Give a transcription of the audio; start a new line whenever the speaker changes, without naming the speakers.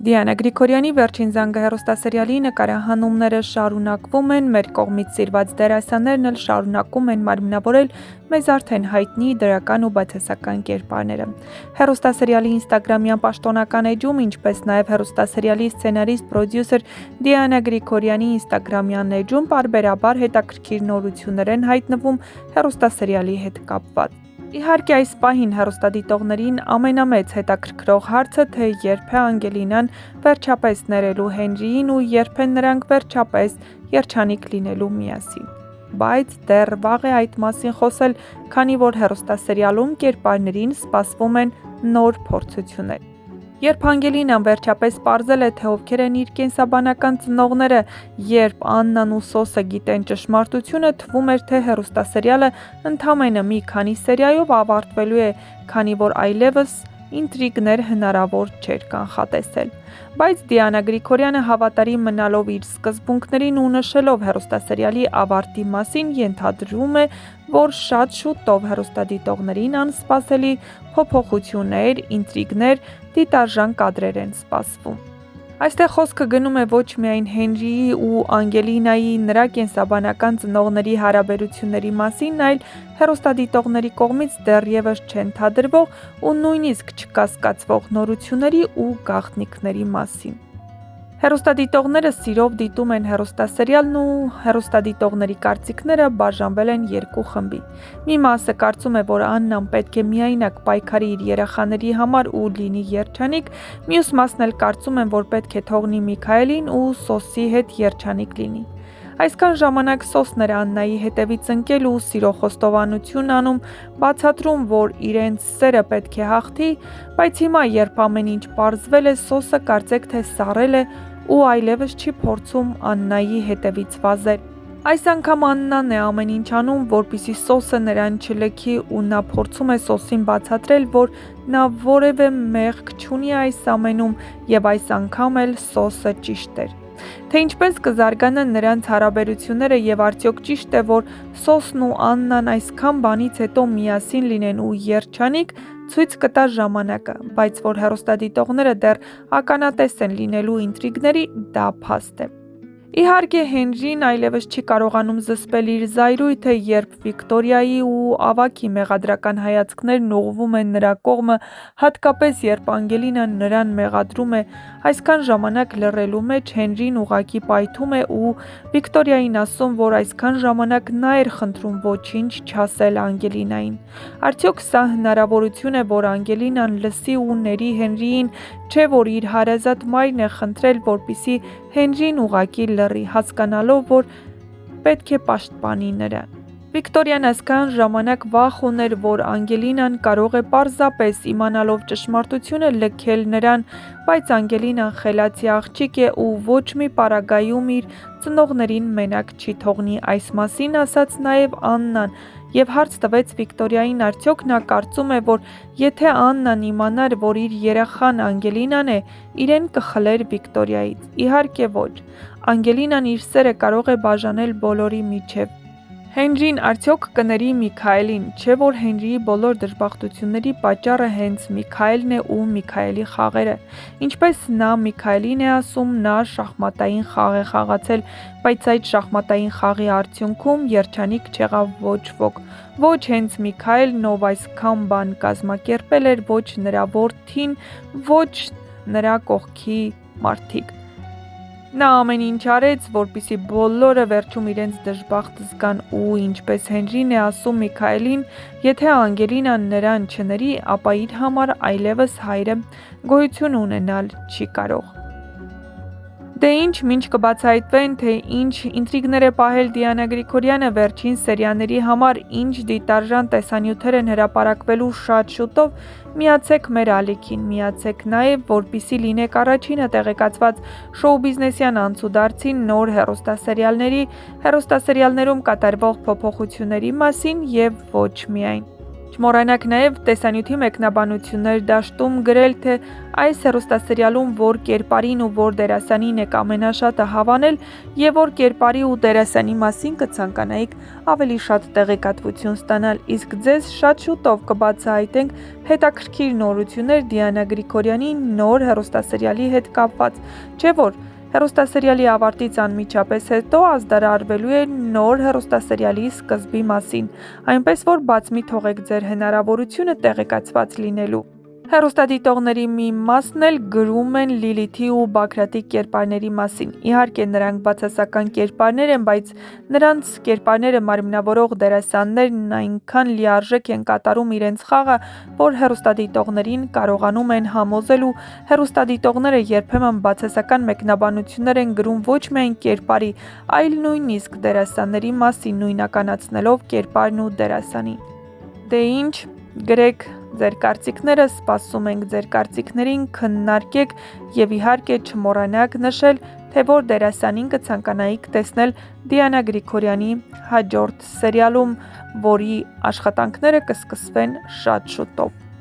Դիանա Գրիգորյանի վերջին զանգը հեռուստասերիալի նկարահանումները շարունակվում են, մեր կողմից սիրված դերասաններն էլ շարունակում են մարմնավորել մեզ արդեն հայտնի դրական ու բացասական կերպարները։ Հեռուստասերիալի ինստագրամյան պաշտոնական էջում, ինչպես նաև հեռուստասերիալի սցենարիստ, պրոդյուսեր Դիանա Գրիգորյանի ինստագրամյան էջում պարբերաբար հետաքրքիր նորություններ են հայտնվում հեռուստասերիալի հետ կապված։ Իհարկե այս պահին հեռուստադիտողներին ամենամեծ հետաքրքրող հարցը, թե երբ է Անգելինան վերջապես ներելու Հենրիին ու երբ են նրանք վերջապես երջանիկ լինելու միասին։ Բայց դեռ վաղ է այդ մասին խոսել, քանի որ հեռուստասերիալում կերպարներին սպասվում են նոր փորձություններ։ Երբ Անգելինան վերջապես պարզել է, թե ովքեր են իր կենսաբանական ծնողները, երբ Աննան ու Սոսը գիտեն ճշմարտությունը, թվում էր, թե հեռուստասերիալը ընդամենը մի քանի սերիայով ավարտվելու է, քանի որ այլևս ինտրիգներ հնարավոր չէր կանխատեսել։ Բայց Դիանա Գրիգորյանը հավատարիմ մնալով իր սկզբունքներին ու նշելով հեռուստասերիալի ավարտի մասին, ենթադրում է, որ շատ շուտով հեռուստադիտողներին անսպասելի փոփոխություններ, ինտրիգներ, դիտարժան կադրեր են սպասվում։ Այստեղ խոսքը գնում է ոչ միայն Հենրիի ու Անգելինայի նրա կենսաբանական ծնողների հարաբերությունների մասին, այլ հեռուստադիտողների կողմից դեռևս չենթադրվող ու նույնիսկ չկասկածվող նորությունների ու գաղտնիքների մասին։ Հեռուստադիտողները սիրով դիտում են հեռուստասերիալն ու հեռուստադիտողների կարծիքները բաժանվել են երկու խմբի։ Մի մասը կարծում է, որ Աննան պետք է միայնակ պայքարի իր երեխաների համար ու լինի երջանիկ, մյուս մասն էլ կարծում են, որ պետք է թողնի Միքայելին ու Սոսի հետ երջանիկ լինի։ Այսքան ժամանակ Սոսն էր Աննայի հետևից ընկել ու սիրո խոստովանություն անում, բացատրում, որ իրենց սերը պետք է հաղթի, բայց հիմա, երբ ամեն ինչ պարզվել է, Սոսը կարծեք թե սառել է ու այլևս չի փորձում Աննայի հետևից վազել։ Այս անգամ Աննան է ամեն ինչ անում, որպեսզի Սոսը նրան չլքի ու նա փորձում է Սոսին բացատրել, որ նա որևէ մեղք չունի այս ամենում եւ այս անգամ էլ Սոսը ճիշտ էր։ Թե ինչպես կզարգանան նրանց հարաբերությունները եւ արդյոք ճիշտ է, որ Սոսն ու Աննան այսքան բանից հետո միասին լինեն ու երջանիկ, ցույց կտա ժամանակը, բայց որ հեռուստադիտողները դեռ ականատես են լինելու ինտրիգների, դա փաստ է։ Իհարկե Հենրին այլևս չի կարողանում զսպել իր զայրույթը, երբ Վիկտորիայի ու Ավագի մեղադրական հայացքներն ուղղվում են նրա կողմը, հատկապես երբ Անգելինան նրան մեղադրում է, այսքան ժամանակ լռելու մեջ Հենրին ուղղակի պայթում է ու Վիկտորիային ասում, որ այսքան ժամանակ նա էր խնդրում ոչինչ չասել Անգելինային։ Արդյոք սա հնարավորություն է, որ Անգելինան լսի ու ների Հենրիին, չէ՞ որ իր հարազատ մայրն է խնդրել, որպեսզի Հենրին ուղղակի լռի, հասկանալով, որ պետք է պաշտպանի նրան։ Վիկտորիան այսքան ժամանակ վախ ուներ, որ Անգելինան կարող է պարզապես իմանալով ճշմարտությունը լքել նրան, բայց Անգելինան խելացի աղջիկ է ու ոչ մի պարագայում իր ծնողներին մենակ չի թողնի, այս մասին ասաց նաև Աննան եւ հարց տվեց Վիկտորիային, արդյոք նա կարծում է, որ եթե Աննան իմանար, որ իր երեխան Անգելինան է, իրեն կխլեր Վիկտորիայից։ Իհարկե ոչ։ Անգելինան իր սերը կարող է բաժանել բոլորի միջև։ Հենրին արդյոք կների Միքայելին, չէ՞ որ Հենրիի բոլոր դժբախտությունների պատճառը հենց Միքայելն է ու Միքայելի խաղերը։ Ինչպես նա Միքայելին է ասում, նա շախմատային խաղ է խաղացել, բայց այդ շախմատային խաղի արդյունքում երջանիկ չեղավ ոչ ոք։ Ոչ հենց Միքայելն, ով այսքան բան կազմակերպել էր, ոչ նրա որդին, ոչ նրա կողքի մարդիկ։ Նա ամեն ինչ արեց, որպեսզի բոլորը վերջում իրենց դժբախտ զգան ու ինչպես Հենրին է ասում Միքայելին, եթե Անգելինան նրան չների, ապա իր համար այլևս հայրը գոյություն ունենալ չի կարող։ Դե ինչ, մինչ կբացահայտվեն, թե ինչ ինտրիգներ է պահել Դիանա Գրիգորյանը վերջին սերիաների համար, ինչ դիտարժան տեսանյութեր են հրապարակվելու շատ շուտով, միացեք մեր ալիքին, միացեք նաև, որպեսզի լինեք առաջինը տեղեկացված շոու բիզնեսյան անցուդարձին, նոր հեռուստասերիալների, հեռուստասերիալներում կատարվող փոփոխությունների մասին եւ ոչ միայն։ Չմոռանաք նաև տեսանյութի մեկնաբանություններ դաշտում գրել, թե այս հեռուստասերիալում որ կերպարին ու որ դերասանին եք ամենաշատը հավանել և որ կերպարի ու դերասանի մասին կցանկանայիք ավելի շատ տեղեկատվություն ստանալ, իսկ ձեզ շատ շուտով կբացահայտենք հետաքրքիր նորություններ Դիանա Գրիգորյանի նոր հեռուստասերիալի հետ կապված, չէ՞ որ հեռուստասերիալի ավարտից անմիջապես հետո ազդարարվելու է նոր հեռուստասերիալի սկզբի մասին, այնպես որ բաց մի թողեք ձեր հնարավորությունը տեղեկացված լինելու։ Հեռուստադիտողների մի մասն էլ գրում են Լիլիթի ու Բագրատի կերպարների մասին։ Իհարկե նրանք բացասական կերպարներ են, բայց նրանց կերպարները մարմնավորող դերասաններն այնքան լիարժեք են կատարում իրենց խաղը, որ հեռուստադիտողներին կարողանում են համոզել ու հեռուստադիտողները երբեմն բացասական մեկնաբանություններ են գրում ոչ միայն կերպարի, այլ նույնիսկ դերասանների մասին, նույնականացնելով կերպարն ու դերասանին։ Դե ինչ, գրեք ձեր կարծիքները, սպասում ենք ձեր կարծիքներին, քննարկեք և իհարկե չմոռանաք նշել, թե որ դերասանին կցանկանայիք տեսնել Դիանա Գրիգորյանի հաջորդ սերիալում, որի աշխատանքները կսկսվեն շատ շուտով։